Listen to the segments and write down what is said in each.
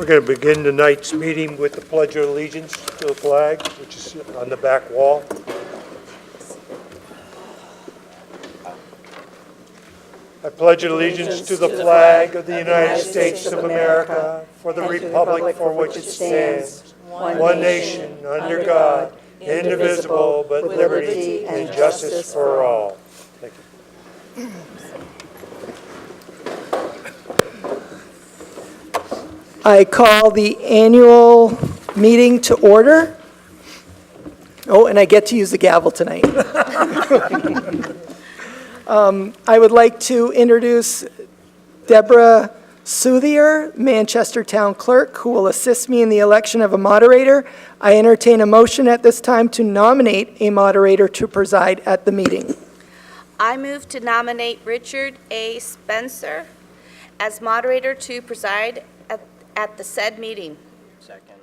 We're going to begin tonight's meeting with the Pledge of Allegiance to the flag, which is on the back wall. I pledge allegiance to the flag of the United States of America, for the republic for which it stands, one nation, under God, indivisible, but liberty and justice for all. Thank you. I call the annual meeting to order. Oh, and I get to use the gavel tonight. I would like to introduce Deborah Southier, Manchester Town Clerk, who will assist me in the election of a moderator. I entertain a motion at this time to nominate a moderator to preside at the meeting. I move to nominate Richard A. Spencer as moderator to preside at the said meeting. Second.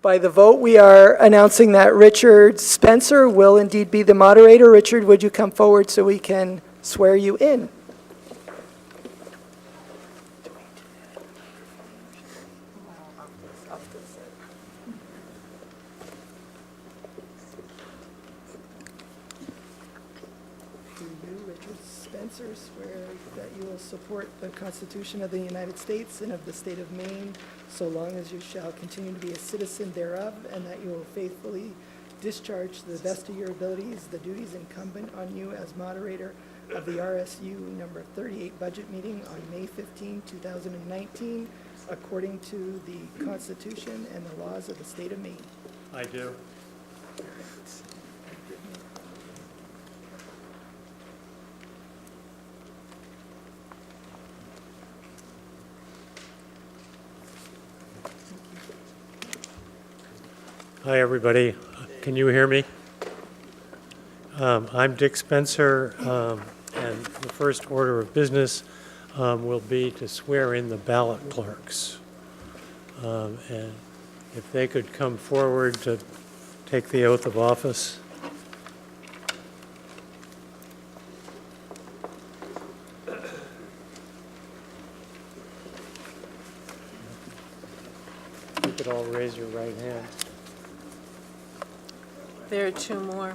By the vote, we are announcing that Richard Spencer will indeed be the moderator. Richard, would you come forward so we can swear you in? Do you, Richard Spencer, swear that you will support the Constitution of the United States and of the state of Maine, so long as you shall continue to be a citizen thereof, and that you will faithfully discharge to the best of your abilities the duties incumbent on you as moderator of the RSU number 38 budget meeting on May 15, 2019, according to the Constitution and the laws of the state of Maine? I do. Hi, everybody. Can you hear me? I'm Dick Spencer, and the first order of business will be to swear in the ballot clerks. And if they could come forward to take the oath of office. You could all raise your right hand. There are two more.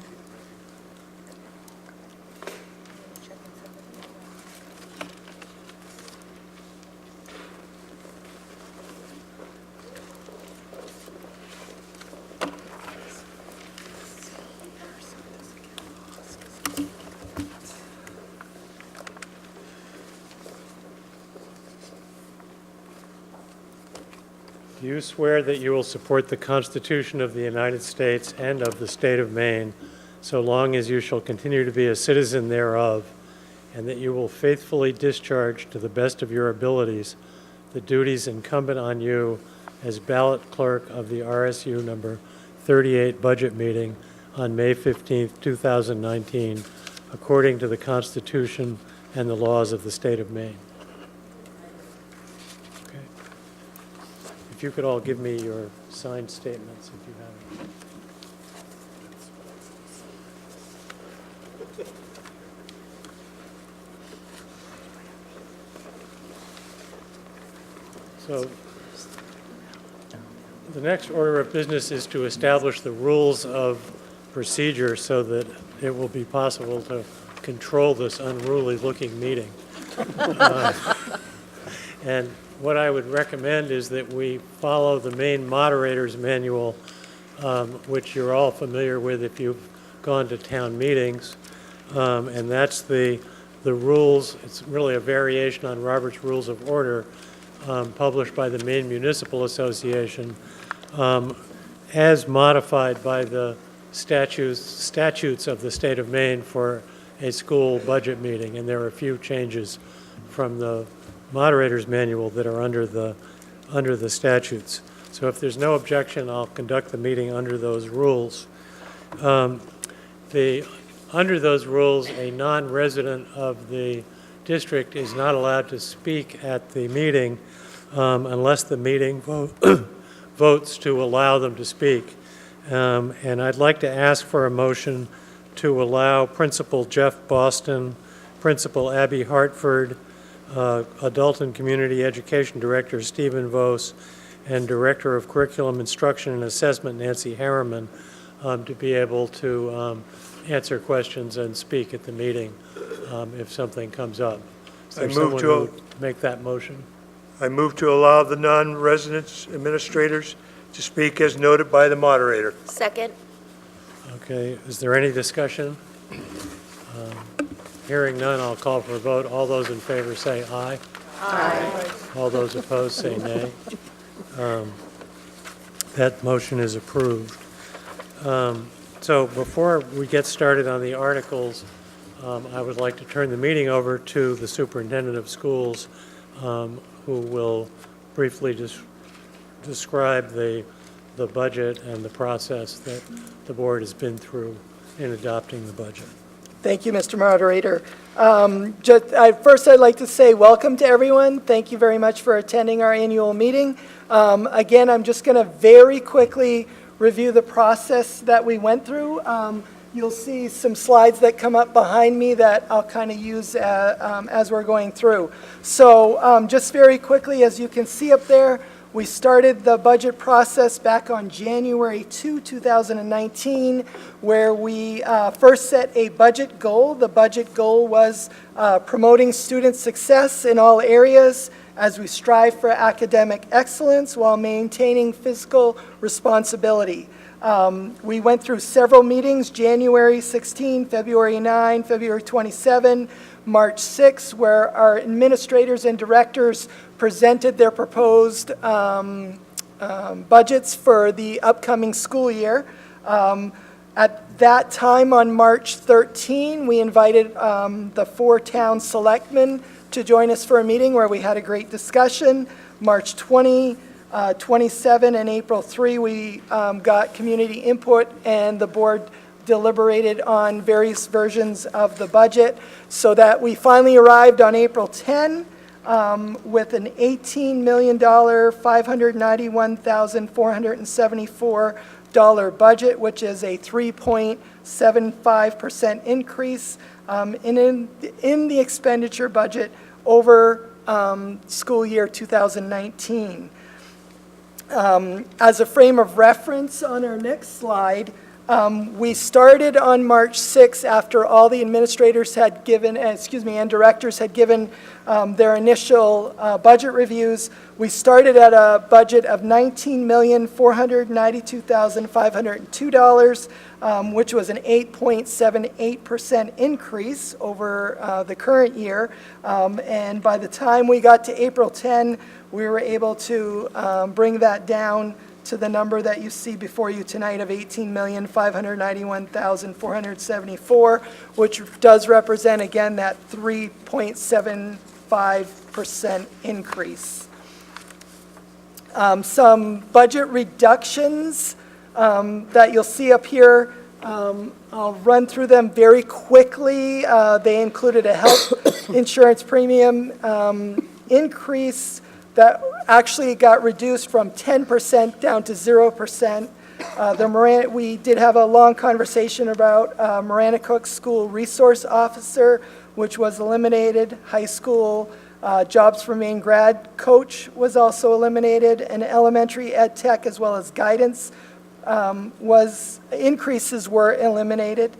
Do you swear that you will support the Constitution of the United States and of the state of Maine, so long as you shall continue to be a citizen thereof, and that you will faithfully discharge to the best of your abilities the duties incumbent on you as ballot clerk of the RSU number 38 budget meeting on May 15, 2019, according to the Constitution and the laws of the state of Maine? If you could all give me your signed statements, if you have them. So the next order of business is to establish the rules of procedure so that it will be possible to control this unruly-looking meeting. And what I would recommend is that we follow the main moderator's manual, which you're all familiar with if you've gone to town meetings. And that's the rules. It's really a variation on Robert's Rules of Order, published by the Maine Municipal Association, as modified by the statutes of the state of Maine for a school budget meeting. And there are a few changes from the moderator's manual that are under the statutes. So if there's no objection, I'll conduct the meeting under those rules. Under those rules, a non-resident of the district is not allowed to speak at the meeting unless the meeting votes to allow them to speak. And I'd like to ask for a motion to allow Principal Jeff Boston, Principal Abby Hartford, Adult and Community Education Director Stephen Vos, and Director of Curriculum Instruction and Assessment, Nancy Harriman, to be able to answer questions and speak at the meeting if something comes up. Is there someone who would make that motion? I move to allow the non-resident administrators to speak as noted by the moderator. Second. Okay, is there any discussion? Hearing none, I'll call for a vote. All those in favor say aye. Aye. All those opposed say nay. That motion is approved. So before we get started on the articles, I would like to turn the meeting over to the superintendent of schools, who will briefly describe the budget and the process that the board has been through in adopting the budget. Thank you, Mr. Moderator. First, I'd like to say welcome to everyone. Thank you very much for attending our annual meeting. Again, I'm just going to very quickly review the process that we went through. You'll see some slides that come up behind me that I'll kind of use as we're going through. So just very quickly, as you can see up there, we started the budget process back on January 2, 2019, where we first set a budget goal. The budget goal was promoting student success in all areas as we strive for academic excellence while maintaining fiscal responsibility. We went through several meetings, January 16, February 9, February 27, March 6, where our administrators and directors presented their proposed budgets for the upcoming school year. At that time, on March 13, we invited the 4 town selectmen to join us for a meeting where we had a great discussion. March 20, 27, and April 3, we got community input, and the board deliberated on various versions of the budget, so that we finally arrived on April 10 with an $18,591,474 budget, which is a 3.75% increase in the expenditure budget over school year 2019. As a frame of reference on our next slide, we started on March 6 after all the administrators had given, and directors had given their initial budget reviews. We started at a budget of $19,492,502, which was an 8.78% increase over the current year. And by the time we got to April 10, we were able to bring that down to the number that you see before you tonight of $18,591,474, which does represent, again, that 3.75% increase. Some budget reductions that you'll see up here. I'll run through them very quickly. They included a health insurance premium increase that actually got reduced from 10% down to 0%. We did have a long conversation about Maranacook School Resource Officer, which was eliminated. High school Jobs for Maine grad coach was also eliminated, and elementary ed tech as well as guidance increases were eliminated.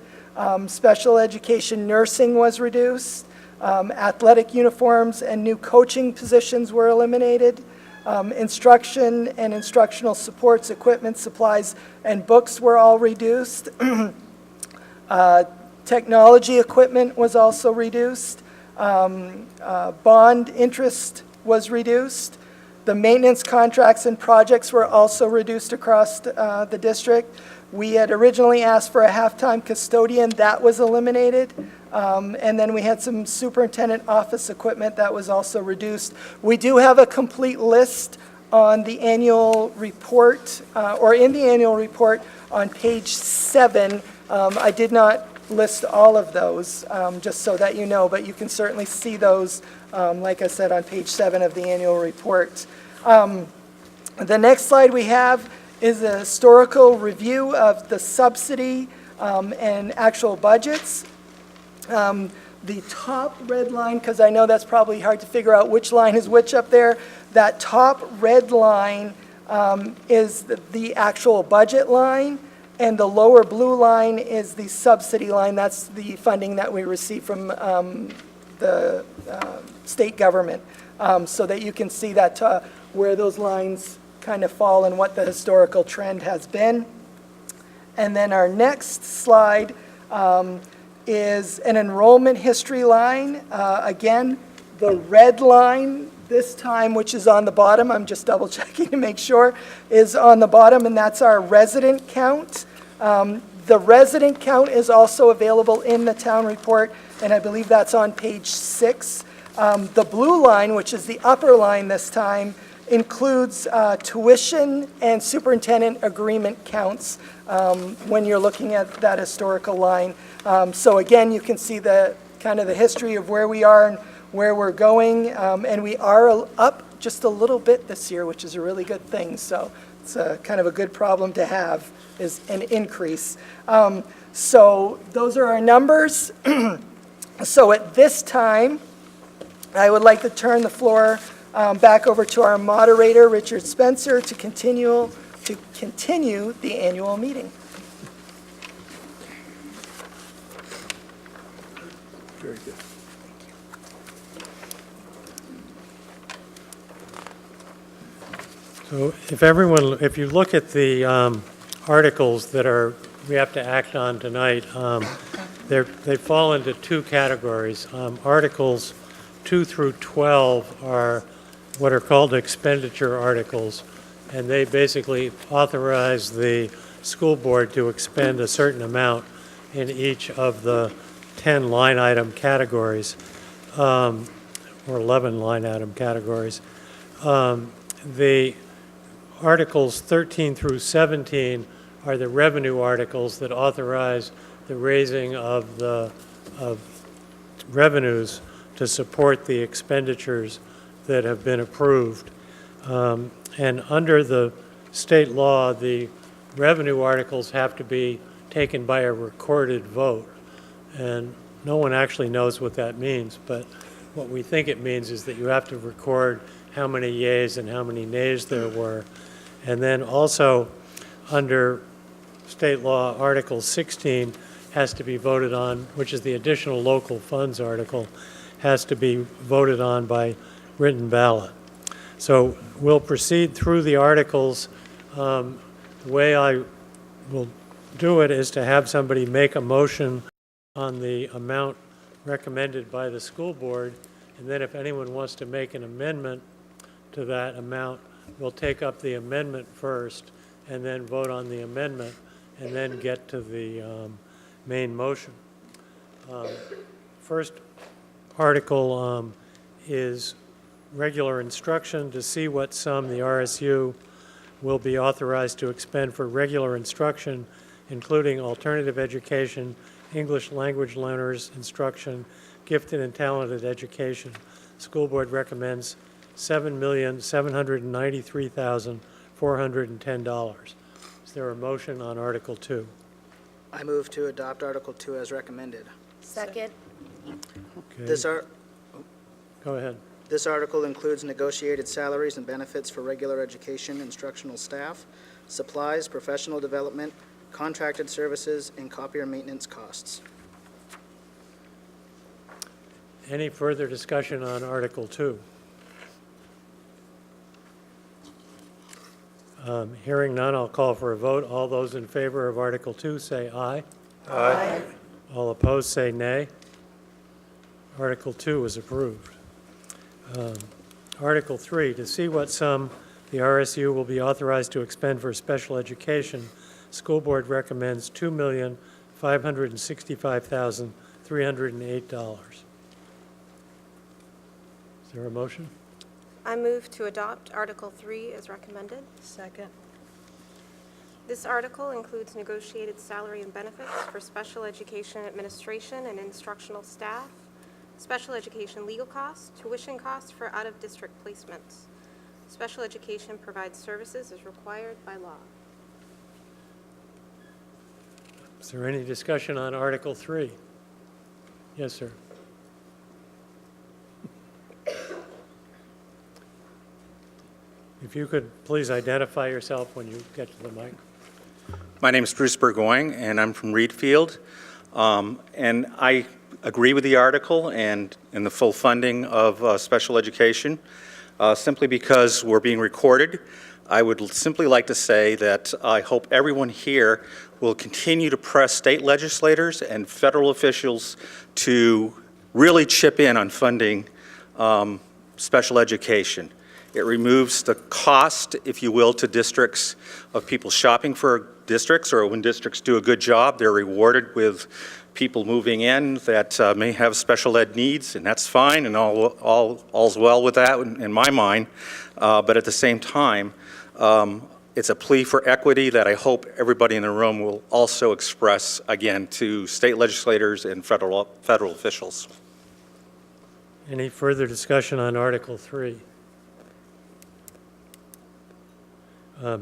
Special education nursing was reduced. Athletic uniforms and new coaching positions were eliminated. Instruction and instructional supports, equipment, supplies, and books were all reduced. Technology equipment was also reduced. Bond interest was reduced. The maintenance contracts and projects were also reduced across the district. We had originally asked for a half-time custodian. That was eliminated. And then we had some superintendent office equipment that was also reduced. We do have a complete list on the annual report, or in the annual report on page 7. I did not list all of those, just so that you know, but you can certainly see those, like I said, on page 7 of the annual report. The next slide we have is a historical review of the subsidy and actual budgets. The top red line, because I know that's probably hard to figure out which line is which up there, that top red line is the actual budget line, and the lower blue line is the subsidy line. That's the funding that we receive from the state government, so that you can see that where those lines kind of fall and what the historical trend has been. And then our next slide is an enrollment history line. Again, the red line this time, which is on the bottom, I'm just double checking to make sure, is on the bottom, and that's our resident count. The resident count is also available in the town report, and I believe that's on page 6. The blue line, which is the upper line this time, includes tuition and superintendent agreement counts when you're looking at that historical line. So again, you can see the kind of the history of where we are and where we're going, and we are up just a little bit this year, which is a really good thing. So it's a kind of a good problem to have, is an increase. So those are our numbers. So at this time, I would like to turn the floor back over to our moderator, Richard Spencer, to continue the annual meeting. Very good. So if you look at the articles that we have to act on tonight, they fall into two categories. Articles 2 through 12 are what are called expenditure articles, and they basically authorize the school board to expend a certain amount in each of the 10 line item categories, or 11 line item categories. The Articles 13 through 17 are the revenue articles that authorize the raising of revenues to support the expenditures that have been approved. And under the state law, the revenue articles have to be taken by a recorded vote. And no one actually knows what that means, but what we think it means is that you have to record how many yeas and how many nays there were. And then also, under state law, Article 16 has to be voted on, which is the additional local funds article, has to be voted on by written ballot. So we'll proceed through the articles. The way I will do it is to have somebody make a motion on the amount recommended by the school board, and then if anyone wants to make an amendment to that amount, we'll take up the amendment first and then vote on the amendment and then get to the main motion. First article is regular instruction, to see what sum the RSU will be authorized to expend for regular instruction, including alternative education, English language learners instruction, gifted and talented education. School board recommends $7,793,410. Is there a motion on Article 2? I move to adopt Article 2 as recommended. Second. Okay. Go ahead. This article includes negotiated salaries and benefits for regular education instructional staff, supplies, professional development, contracted services, and copier maintenance costs. Any further discussion on Article 2? Hearing none, I'll call for a vote. All those in favor of Article 2 say aye. Aye. All opposed say nay. Article 2 is approved. Article 3, to see what sum the RSU will be authorized to expend for special education, school board recommends $2,565,308. Is there a motion? I move to adopt Article 3 as recommended. Second. This article includes negotiated salary and benefits for special education administration and instructional staff, special education legal costs, tuition costs for out-of-district placements. Special education provides services as required by law. Is there any discussion on Article 3? Yes, sir. If you could please identify yourself when you get to the mic. My name is Bruce Burgoyne, and I'm from Reedfield. And I agree with the article and the full funding of special education, simply because we're being recorded. I would simply like to say that I hope everyone here will continue to press state legislators and federal officials to really chip in on funding special education. It removes the cost, if you will, to districts of people shopping for districts, or when districts do a good job, they're rewarded with people moving in that may have special ed needs, and that's fine, and all's well with that in my mind. But at the same time, it's a plea for equity that I hope everybody in the room will also express, again, to state legislators and federal officials. Any further discussion on Article 3?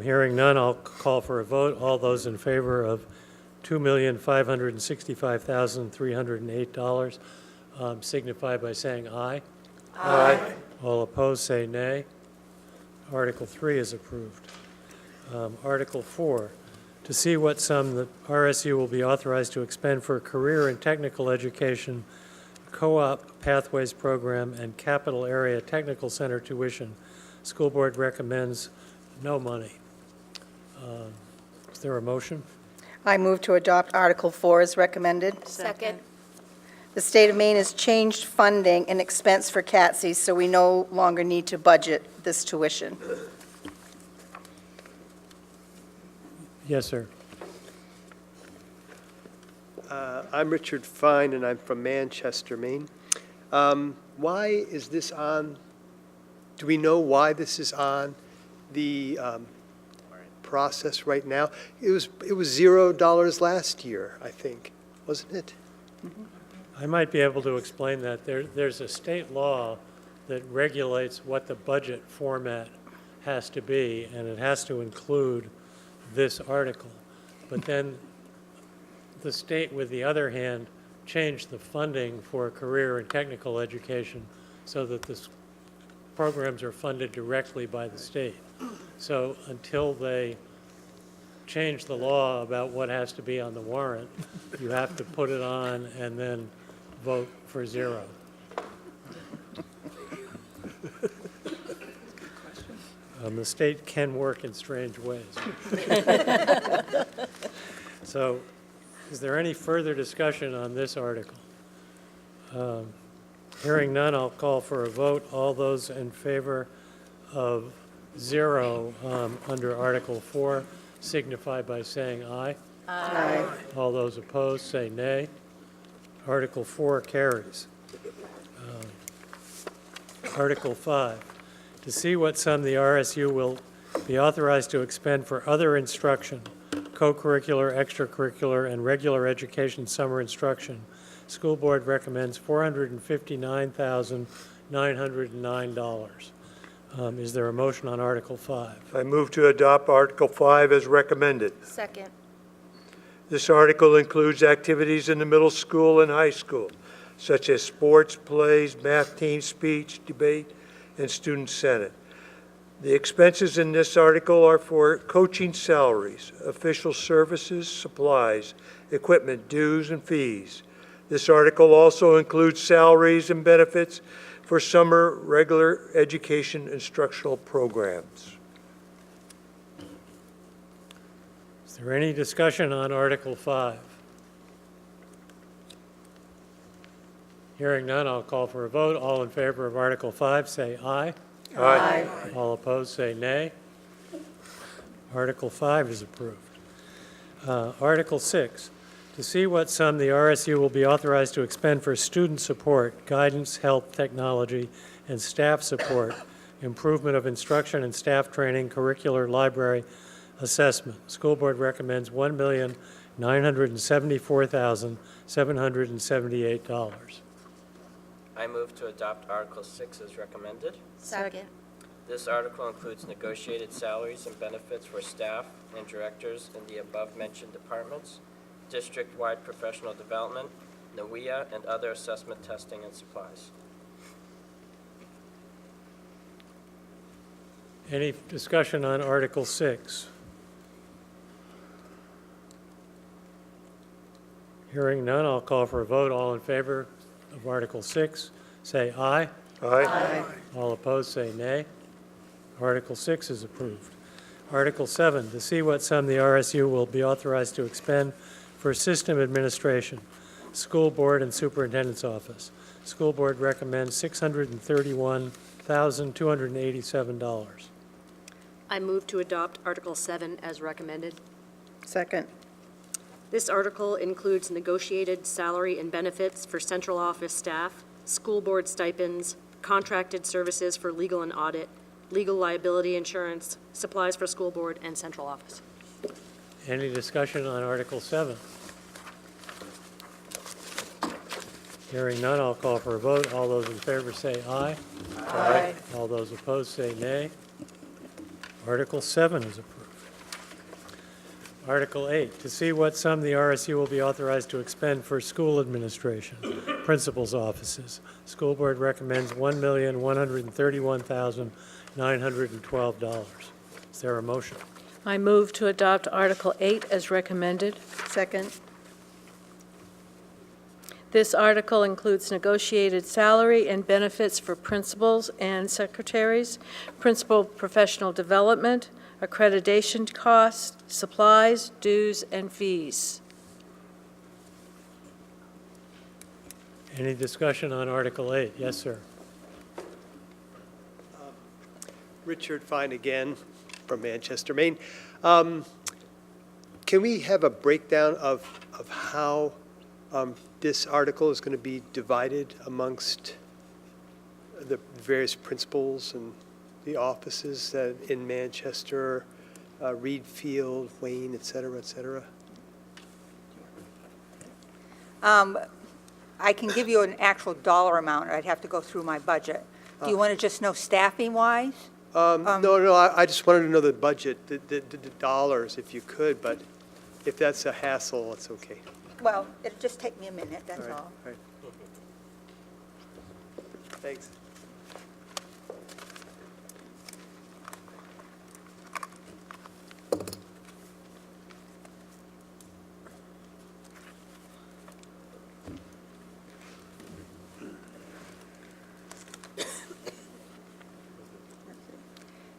Hearing none, I'll call for a vote. All those in favor of $2,565,308 signify by saying aye. Aye. All opposed say nay. Article 3 is approved. Article 4, to see what sum the RSU will be authorized to expend for career and technical education, co-op pathways program, and capital area technical center tuition. School board recommends no money. Is there a motion? I move to adopt Article 4 as recommended. Second. The state of Maine has changed funding and expense for CATSI, so we no longer need to budget this tuition. Yes, sir. I'm Richard Fine, and I'm from Manchester, Maine. Why is this on, do we know why this is on the process right now? It was $0 last year, I think, wasn't it? I might be able to explain that. There's a state law that regulates what the budget format has to be, and it has to include this article. But then the state, with the other hand, changed the funding for career and technical education so that the programs are funded directly by the state. So until they change the law about what has to be on the warrant, you have to put it on and then vote for zero. The state can work in strange ways. So, is there any further discussion on this article? Hearing none, I'll call for a vote. All those in favor of zero under Article 4 signify by saying aye. Aye. All those opposed say nay. Article 4 carries. Article 5, to see what sum the RSU will be authorized to expend for other instruction, co-curricular, extracurricular, and regular education summer instruction. School board recommends $459,909. Is there a motion on Article 5? I move to adopt Article 5 as recommended. Second. This article includes activities in the middle school and high school, such as sports, plays, math team, speech, debate, and student senate. The expenses in this article are for coaching salaries, official services, supplies, equipment, dues, and fees. This article also includes salaries and benefits for summer regular education instructional programs. Is there any discussion on Article 5? Hearing none, I'll call for a vote. All in favor of Article 5, say aye. Aye. All opposed, say nay. Article 5 is approved. Article 6, to see what sum the RSU will be authorized to expend for student support, guidance, health, technology, and staff support, improvement of instruction and staff training, curricular, library, assessment. School board recommends $1,974,778. I move to adopt Article 6 as recommended. Second. This article includes negotiated salaries and benefits for staff and directors in the above-mentioned departments, district-wide professional development, NAWIA, and other assessment testing and supplies. Any discussion on Article 6? Hearing none, I'll call for a vote. All in favor of Article 6, say aye. Aye. All opposed, say nay. Article 6 is approved. Article 7, to see what sum the RSU will be authorized to expend for system administration, school board and superintendent's office. School board recommends $631,287. I move to adopt Article 7 as recommended. Second. This article includes negotiated salary and benefits for central office staff, school board stipends, contracted services for legal and audit, legal liability insurance, supplies for school board, and central office. Any discussion on Article 7? Hearing none, I'll call for a vote. All those in favor say aye. Aye. All those opposed say nay. Article 7 is approved. Article 8, to see what sum the RSU will be authorized to expend for school administration, principal's offices. School board recommends $1,131,912. Is there a motion? I move to adopt Article 8 as recommended. Second. This article includes negotiated salary and benefits for principals and secretaries, principal professional development, accreditation costs, supplies, dues, and fees. Any discussion on Article 8? Yes, sir. Richard Fine again, from Manchester, Maine. Can we have a breakdown of how this article is going to be divided amongst the various principals and the offices in Manchester, Reed Field, Wayne, et cetera, et cetera? I can give you an actual dollar amount, or I'd have to go through my budget. Do you want to just know staffing-wise? No, I just wanted to know the budget, the dollars, if you could, but if that's a hassle, it's okay. Well, it'll just take me a minute, that's all. All right. Thanks.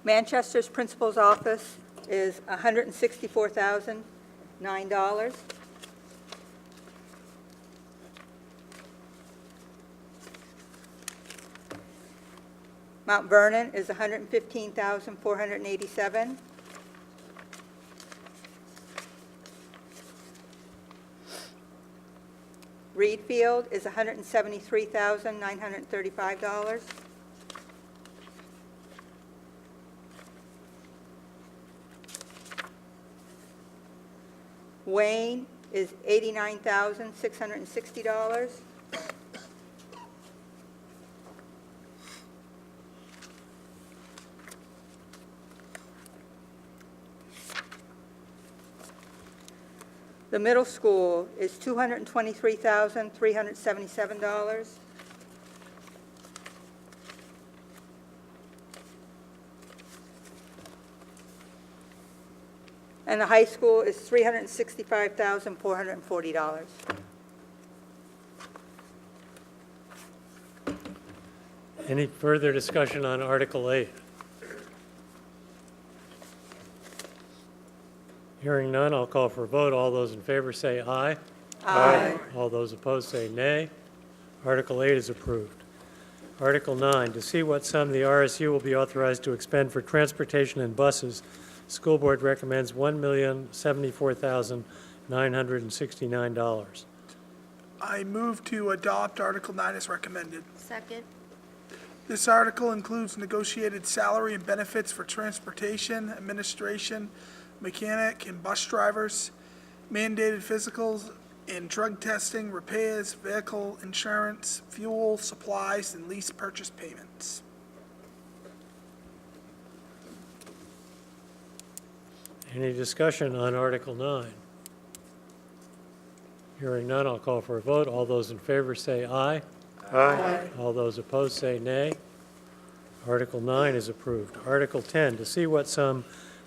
Manchester's principal's office is $164,009. Mount Vernon is $115,487. Reed Field is $173,935. Wayne is $89,660. The middle school is $223,377. And the high school is $365,440. Any further discussion on Article 8? Hearing none, I'll call for a vote. All those in favor say aye. Aye. All those opposed say nay. Article 8 is approved. Article 9, to see what sum the RSU will be authorized to expend for transportation and buses, school board recommends $1,074,969. I move to adopt Article 9 as recommended. Second. This article includes negotiated salary and benefits for transportation, administration, mechanic, and bus drivers, mandated physicals and drug testing, repairs, vehicle insurance, fuel, supplies, and lease purchase payments. Any discussion on Article 9? Hearing none, I'll call for a vote. All those in favor say aye. Aye. All those opposed say nay. Article 9 is approved. Article 10, to see what sum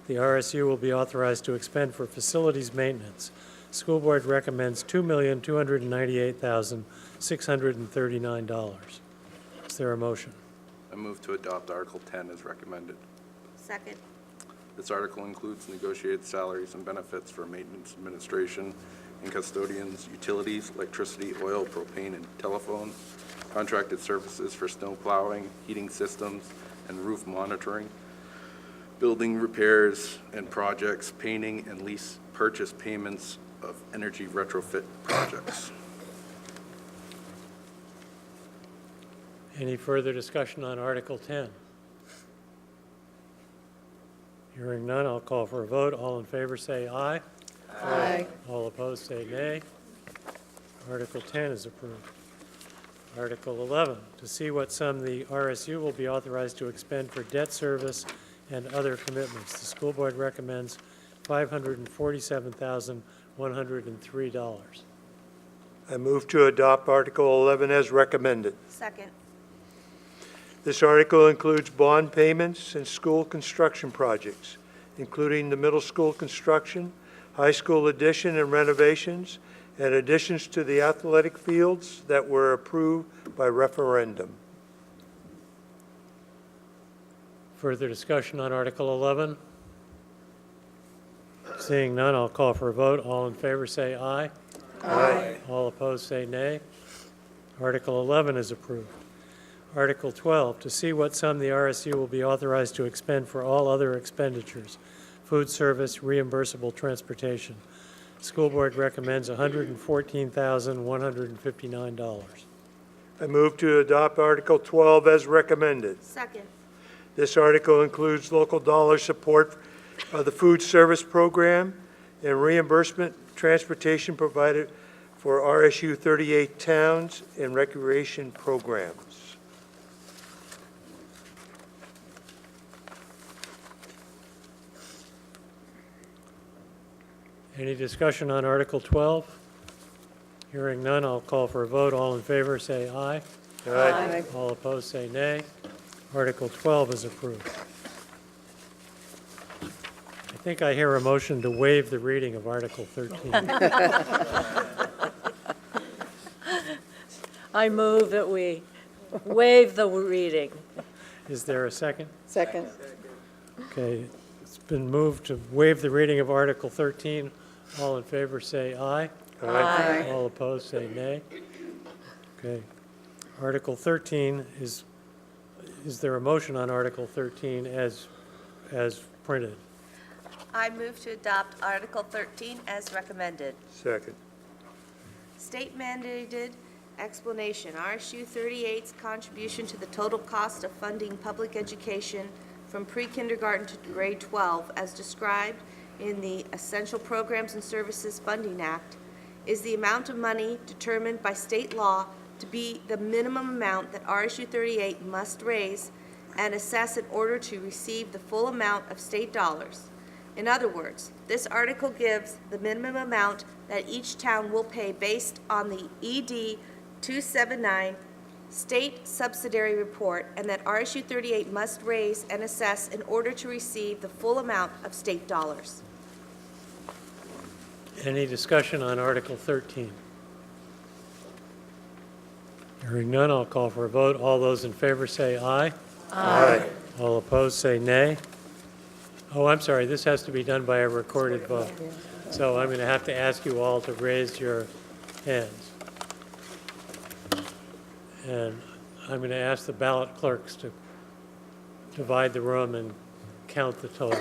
the RSU will be authorized to expend for facilities maintenance. School Board recommends $2,298,639. Is there a motion? I move to adopt Article 10 as recommended. Second. This article includes negotiated salaries and benefits for maintenance, administration, and custodians, utilities, electricity, oil, propane, and telephone, contracted services for snow plowing, heating systems, and roof monitoring, building repairs and projects, painting and lease purchase payments of energy retrofit projects. Any further discussion on Article 10? Hearing none, I'll call for a vote. All in favor say aye. Aye. All opposed say nay. Article 10 is approved. Article 11, to see what sum the RSU will be authorized to expend for debt service and other commitments. The school board recommends $547,103. I move to adopt Article 11 as recommended. Second. This article includes bond payments and school construction projects, including the middle school construction, high school addition and renovations, and additions to the athletic fields that were approved by referendum. Further discussion on Article 11? Seeing none, I'll call for a vote. All in favor say aye. Aye. All opposed say nay. Article 11 is approved. Article 12, to see what sum the RSU will be authorized to expend for all other expenditures, food service, reimbursable transportation. School board recommends $114,159. I move to adopt Article 12 as recommended. Second. This article includes local dollar support of the food service program and reimbursement transportation provided for RSU 38 towns and recreation programs. Any discussion on Article 12? Hearing none, I'll call for a vote. All in favor say aye. Aye. All opposed say nay. Article 12 is approved. I think I hear a motion to waive the reading of Article 13. I move that we waive the reading. Is there a second? Second. Okay, it's been moved to waive the reading of Article 13. All in favor say aye. Aye. All opposed say nay. Okay. Article 13 is there a motion on Article 13 as printed? I move to adopt Article 13 as recommended. Second. State mandated explanation, RSU 38's contribution to the total cost of funding public education from pre-kindergarten to grade 12 as described in the Essential Programs and Services Funding Act is the amount of money determined by state law to be the minimum amount that RSU 38 must raise and assess in order to receive the full amount of state dollars. In other words, this article gives the minimum amount that each town will pay based on the ED 279 state subsidiary report, and that RSU 38 must raise and assess in order to receive the full amount of state dollars. Any discussion on Article 13? Hearing none, I'll call for a vote. All those in favor say aye. Aye. All opposed say nay. Oh, I'm sorry, this has to be done by a recorded vote. So I'm going to have to ask you all to raise your hands. And I'm going to ask the ballot clerks to divide the room and count the total.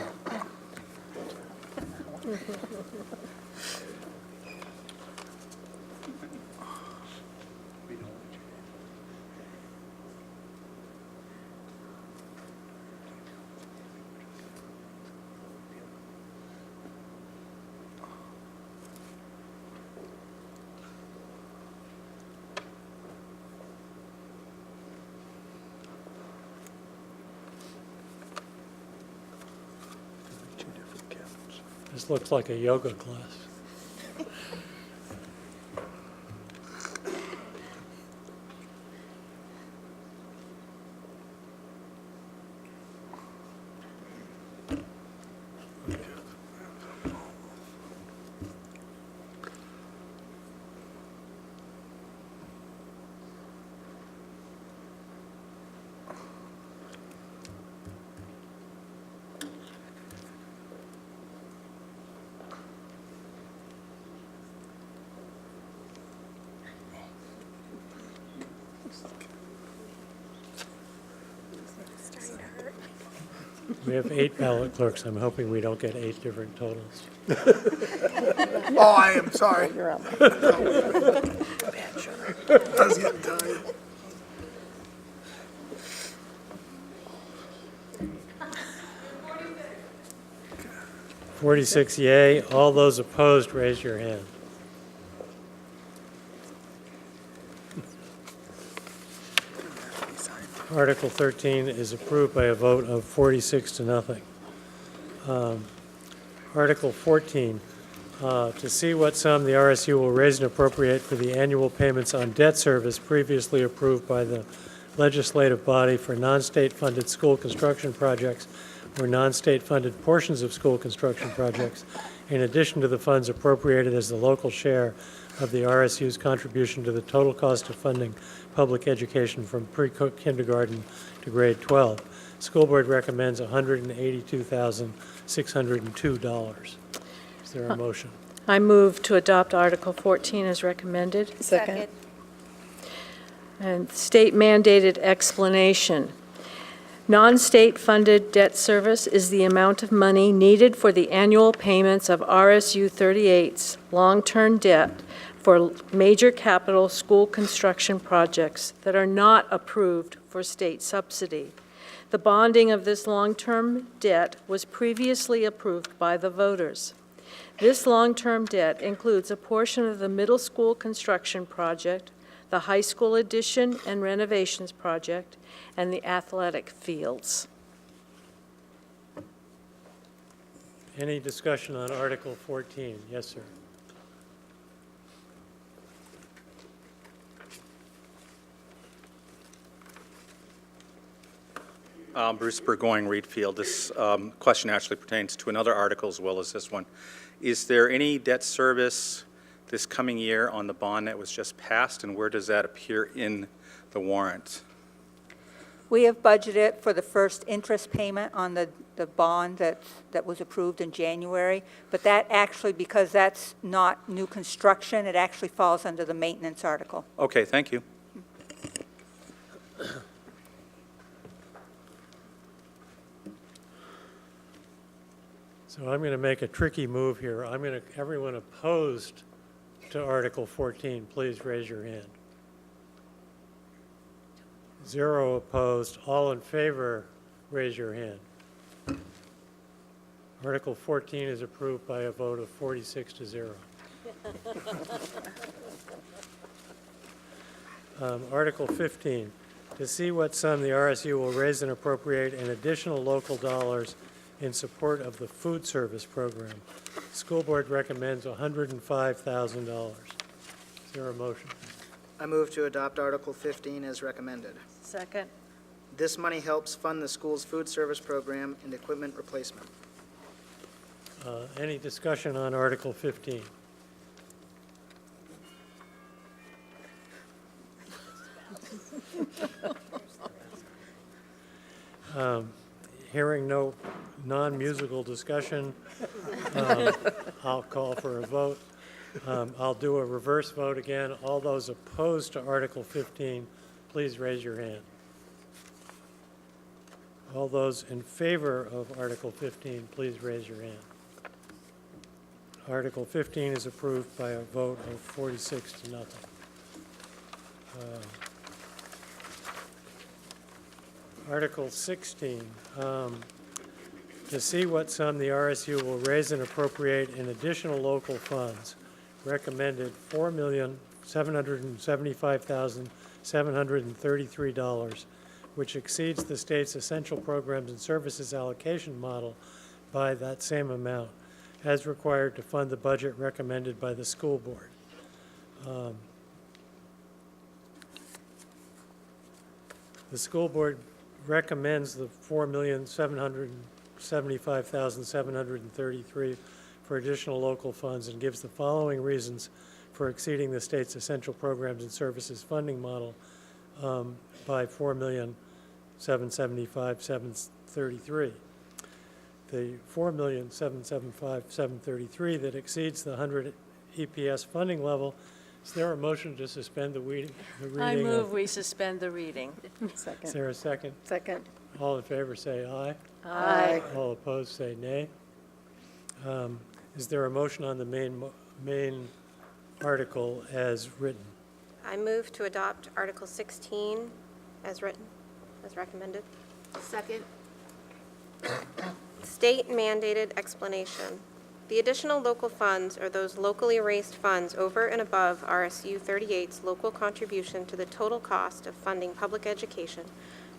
This looks like a yoga class. We have 8 ballot clerks. I'm hoping we don't get 8 different totals. Oh, I am sorry. You're up. I was getting tired. Forty-six yay. All those opposed, raise your hand. Article 13 is approved by a vote of 46 to nothing. Article 14, to see what sum the RSU will raise and appropriate for the annual payments on debt service previously approved by the legislative body for non-state funded school construction projects or non-state funded portions of school construction projects, in addition to the funds appropriated as the local share of the RSU's contribution to the total cost of funding public education from pre-kindergarten to grade 12. School board recommends $182,602. Is there a motion? I move to adopt Article 14 as recommended. Second. And state mandated explanation. Non-state funded debt service is the amount of money needed for the annual payments of RSU 38's long-term debt for major capital school construction projects that are not approved for state subsidy. The bonding of this long-term debt was previously approved by the voters. This long-term debt includes a portion of the middle school construction project, the high school addition and renovations project, and the athletic fields. Any discussion on Article 14? Yes, sir. Bruce Burgoyne, Reedfield. This question actually pertains to another article as well as this one. Is there any debt service this coming year on the bond that was just passed, and where does that appear in the warrant? We have budgeted for the first interest payment on the bond that was approved in January, but that actually, because that's not new construction, it actually falls under the maintenance article. Okay, thank you. So I'm going to make a tricky move here. Everyone opposed to Article 14, please raise your hand. 0 opposed. All in favor, raise your hand. Article 14 is approved by a vote of 46 to 0. Article 15, to see what sum the RSU will raise and appropriate in additional local dollars in support of the food service program. School board recommends $105,000. Is there a motion? I move to adopt Article 15 as recommended. Second. This money helps fund the school's food service program and equipment replacement. Any discussion on Article 15? Hearing no non-musical discussion, I'll call for a vote. I'll do a reverse vote again. All those opposed to Article 15, please raise your hand. All those in favor of Article 15, please raise your hand. Article 15 is approved by a vote of 46 to nothing. Article 16, to see what sum the RSU will raise and appropriate in additional local funds, recommended $4,775,733, which exceeds the state's essential programs and services allocation model by that same amount, as required to fund the budget recommended by the school board. The school board recommends the $4,775,733 for additional local funds and gives the following reasons for exceeding the state's essential programs and services funding model by $4,775,733. The $4,775,733 that exceeds the 100 EPS funding level. Is there a motion to suspend the reading? I move we suspend the reading. Is there a second? Second. All in favor say aye. Aye. All opposed, say nay. Is there a motion on the main article as written? I move to adopt Article 16 as written, as recommended. Second. State mandated explanation. The additional local funds are those locally raised funds over and above RSU 38's local contribution to the total cost of funding public education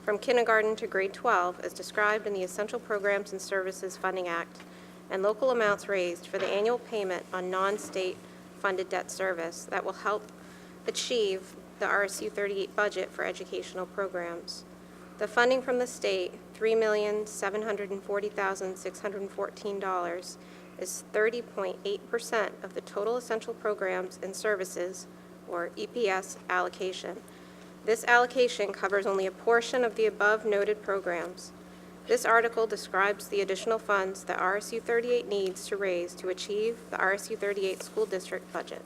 from kindergarten to grade 12 as described in the Essential Programs and Services Funding Act, and local amounts raised for the annual payment on non-state funded debt service that will help achieve the RSU 38 budget for educational programs. The funding from the state, $3,740,614, is 30.8% of the total essential programs and services, or EPS, allocation. This allocation covers only a portion of the above noted programs. This article describes the additional funds that RSU 38 needs to raise to achieve the RSU 38 school district budget.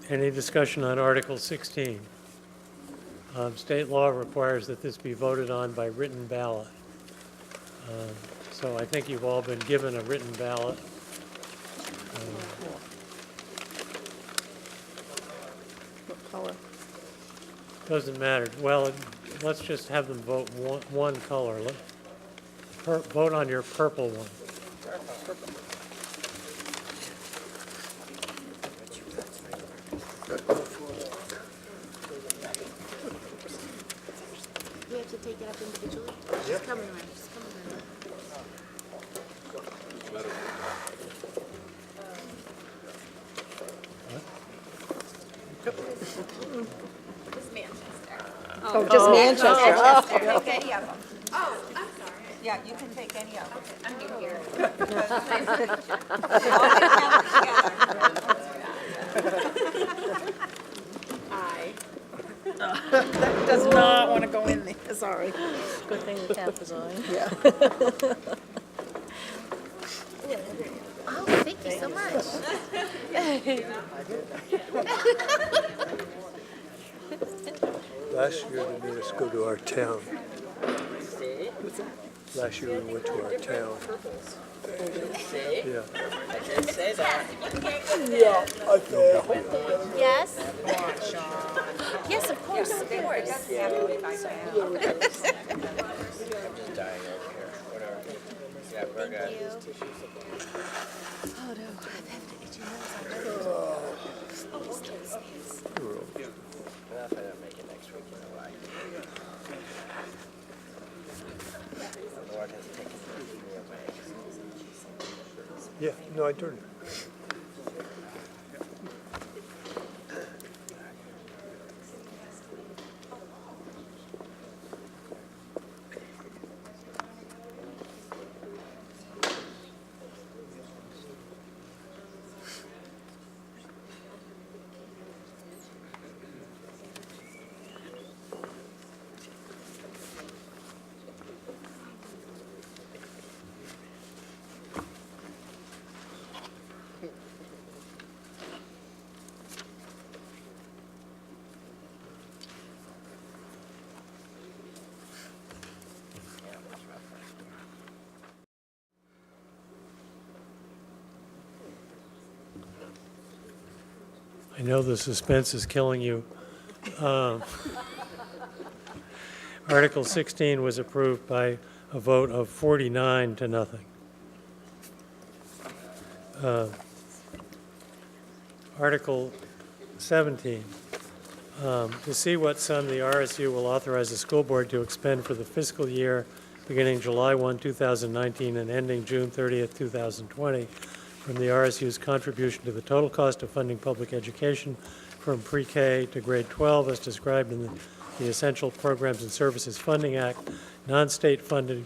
Any discussion on Article 16? State law requires that this be voted on by written ballot. So I think you've all been given a written ballot. What color? Doesn't matter. Well, let's just have them vote one color. Vote on your purple one. We have to take it up individually? Just coming around, just coming around. Just Manchester. Oh, just Manchester. Oh. Okay, yeah. Oh, I'm sorry. Yeah, you can take any of them. I'm new here. Aye. That does not want to go in there, sorry. Good thing the cap is on. Yeah. Oh, thank you so much. Last year they made us go to our town. Last year we went to our town. Yeah. Yes? Yes, of course, of course. I'm just dying over here, whatever. Yeah, we're good. Oh, no, I've had the itchy nose already. Oh, it still stays. Enough, I don't make it next week, you know why? The Lord has taken me away. Yeah, no, I don't. I know the suspense is killing you. Article 16 was approved by a vote of 49 to nothing. Article 17, to see what sum the RSU will authorize the school board to expend for the fiscal year beginning July 1, 2019 and ending June 30th, 2020, from the RSU's contribution to the total cost of funding public education from pre-K to grade 12 as described in the Essential Programs and Services Funding Act, non-state funded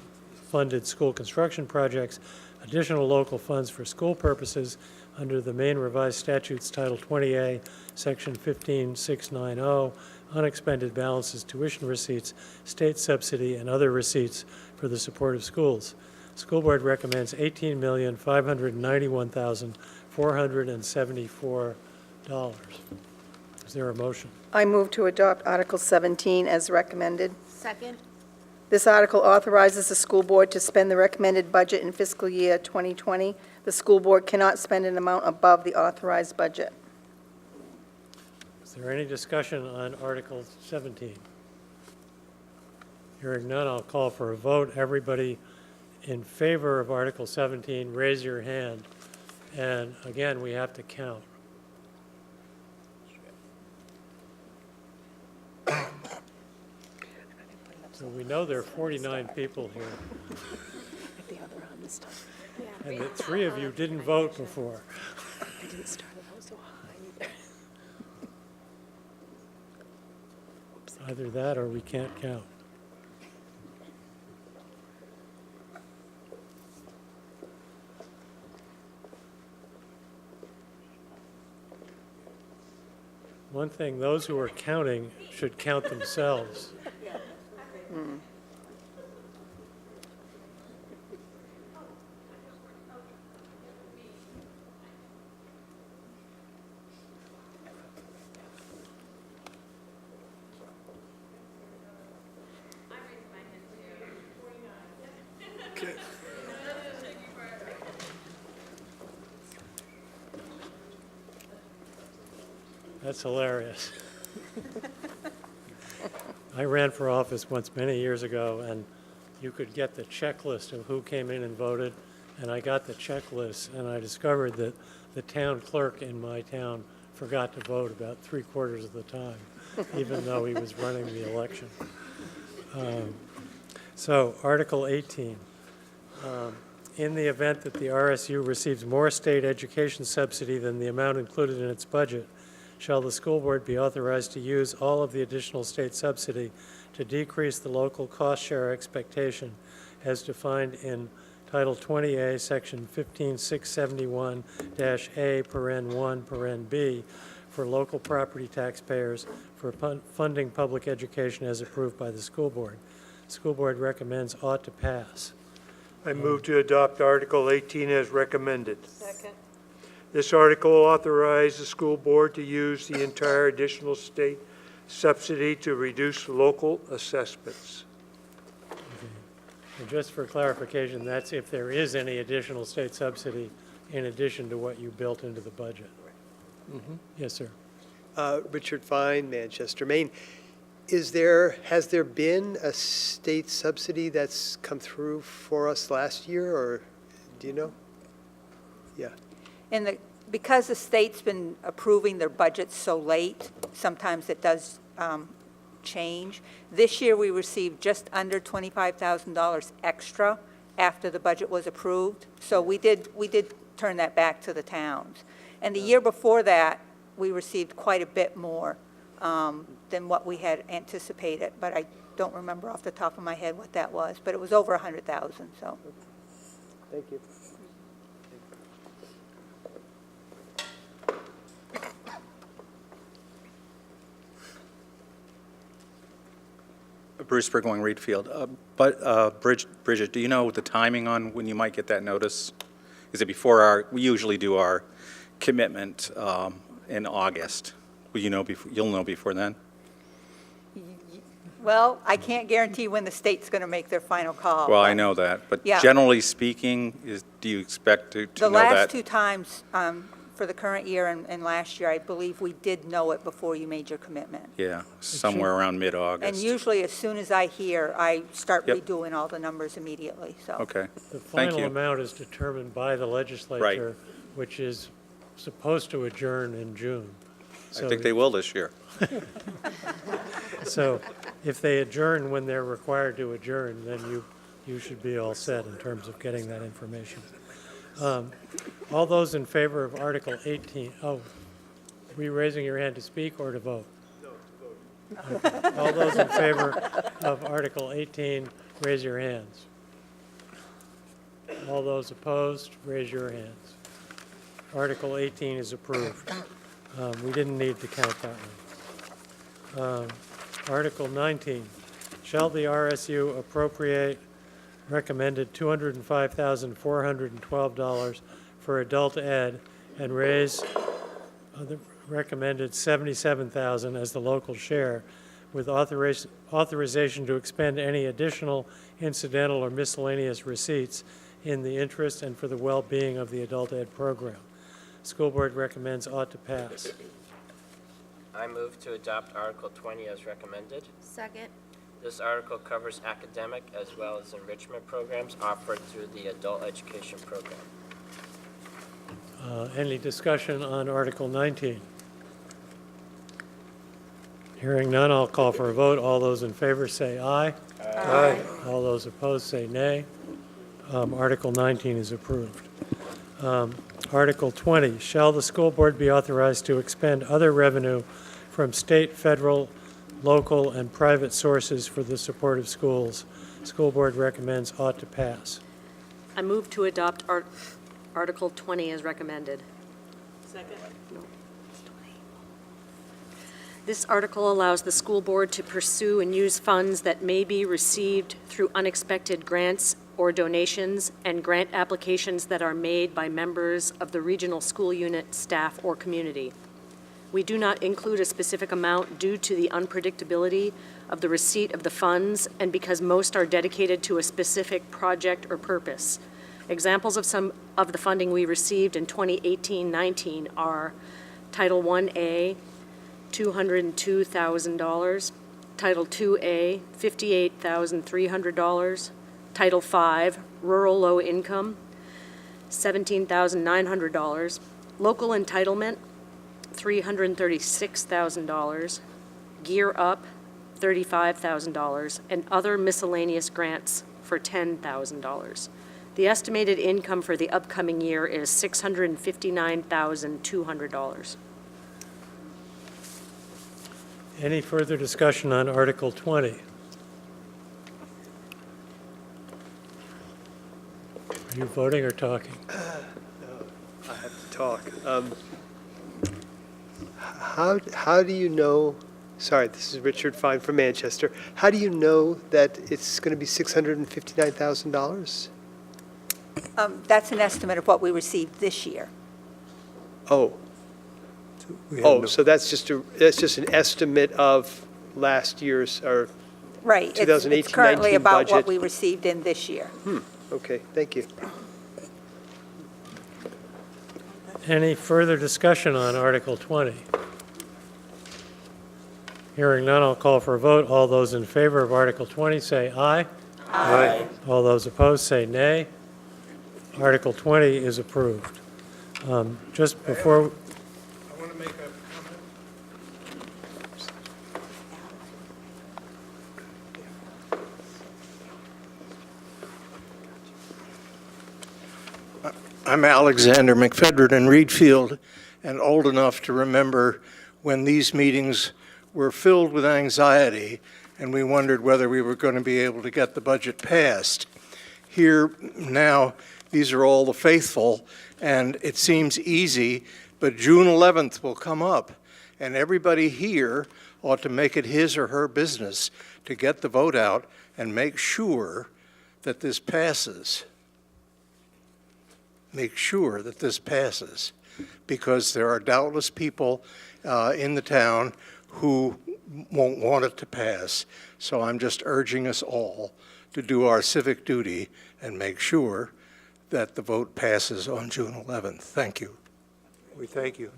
school construction projects, additional local funds for school purposes under the Maine Revised Statutes Title 20A, Section 15690, unexpended balances, tuition receipts, state subsidy, and other receipts for the support of schools. School Board recommends $18,591,474. Is there a motion? I move to adopt Article 17 as recommended. Second? This article authorizes the school board to spend the recommended budget in fiscal year 2020. The school board cannot spend an amount above the authorized budget. Is there any discussion on Article 17? Hearing none, I'll call for a vote. Everybody in favor of Article 17, raise your hand. And again, we have to count. So we know there are 49 people here. And the 3 of you didn't vote before. I didn't start it out so high either. Either that or we can't count. One thing, those who are counting should count themselves. That's hilarious. I ran for office once many years ago, and you could get the checklist of who came in and voted, and I got the checklist, and I discovered that the town clerk in my town forgot to vote about 3/4 of the time, even though he was running the election. So, Article 18. In the event that the RSU receives more state education subsidy than the amount included in its budget, shall the school board be authorized to use all of the additional state subsidy to decrease the local cost share expectation as defined in Title 20A, Section 15671-A, paren 1, paren B, for local property taxpayers for funding public education as approved by the school board. School board recommends ought to pass. I move to adopt Article 18 as recommended. Second. This article authorizes the school board to use the entire additional state subsidy to reduce local assessments. And just for clarification, that's if there is any additional state subsidy in addition to what you built into the budget. Yes, sir. Richard Fine, Manchester, Maine. Has there been a state subsidy that's come through for us last year, or do you know? Yeah. Because the state's been approving their budgets so late, sometimes it does change. This year, we received just under $25,000 extra after the budget was approved. So we did turn that back to the towns. And the year before that, we received quite a bit more than what we had anticipated. But I don't remember off the top of my head what that was. But it was over 100,000. So. Thank you. Bruce Burgoyne, Reed Field. Bridget, do you know the timing on when you might get that notice? Is it before we usually do our commitment in August? Will you know you'll know before then? Well, I can't guarantee when the state's going to make their final call. Well, I know that, but Yeah. generally speaking, do you expect to The know that? last 2 times for the current year and last year, I believe we did know it before you made your commitment. Yeah, somewhere around mid-August. And usually, as soon as I hear, I start Yep. redoing all the numbers immediately, so. Okay, The thank final you. amount is determined by the legislature, which is supposed to adjourn in June. I think they will this year. So if they adjourn when they're required to adjourn, then you should be all set in terms of getting that information. All those in favor of Article 18, were you raising your hand to speak or to vote? No, to vote. Okay. All those in favor of Article 18, raise your hands. All those opposed, raise your hands. Article 18 is approved. We didn't need to count that one. Article 19, shall the RSU appropriate recommended $205,412 for adult ed and raise the recommended $77,000 as the local share, with authorization to expend any additional incidental or miscellaneous receipts in the interest and for the well-being of the adult ed program. School board recommends ought to pass. I move to adopt Article 20 as recommended. Second. This article covers academic as well as enrichment programs offered through the adult education program. Any discussion on Article 19? Hearing none, I'll call for a vote. All those in favor say aye. Aye. All those opposed say nay. Article 19 is approved. Article 20, shall the school board be authorized to expend other revenue from state, federal, local, and private sources for the support of schools? School board recommends ought to pass. I move to adopt Article 20 as recommended. Second. This article allows the school board to pursue and use funds that may be received through unexpected grants or donations and grant applications that are made by members of the regional school unit, staff, or community. We do not include a specific amount due to the unpredictability of the receipt of the funds and because most are dedicated to a specific project or purpose. Examples of some of the funding we received in 2018-19 are Title 1A, $202,000, Title 2A, $58,300, Title 5, Rural Low Income, $17,900, Local Entitlement, $336,000, Gear Up, $35,000, and other miscellaneous grants for $10,000. The estimated income for the upcoming year is $659,200. Any further discussion on Article 20? Are you voting or talking? I have to talk. How do you know, sorry, this is Richard Fine from Manchester. How do you know that it's going to be $659,000? That's an estimate of what we received this year. Oh, so that's just an estimate of last year's, or Right. 2018-19 It's currently about what budget. we received in this year. Okay, thank you. Any further discussion on Article 20? Hearing none, I'll call for a vote. All those in favor of Article 20 say aye. Aye. All those opposed say nay. Article 20 is approved. Just before, I want to make a comment. I'm Alexander McFedrin in Reedfield, and old enough to remember when these meetings were filled with anxiety and we wondered whether we were going to be able to get the budget passed. Here now, these are all the faithful, and it seems easy, but June 11th will come up, and everybody here ought to make it his or her business to get the vote out and make sure that this passes. Make sure that this passes, because there are doubtless people in the town who won't want it to pass. So I'm just urging us all to do our civic duty and make sure that the vote passes on June 11th. Thank you. We thank you.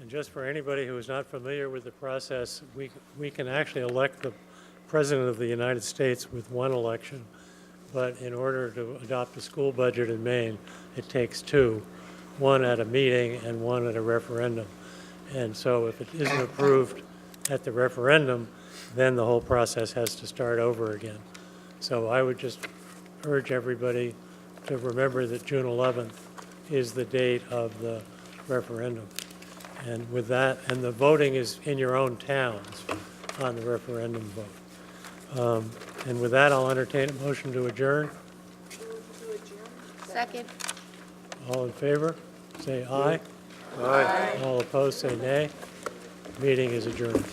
and just for anybody who is not familiar with the process, we can actually elect the President of the United States with one election, but in order to adopt a school budget in Maine, it takes two, one at a meeting and one at a referendum. And so if it isn't approved at the referendum, then the whole process has to start over again. So I would just urge everybody to remember that June 11th is the date of the referendum. And with that, and the voting is in your own towns on the referendum vote. And with that, I'll entertain a motion to adjourn. Second. All in favor, say aye. Aye. All opposed, say nay. Meeting is adjourned.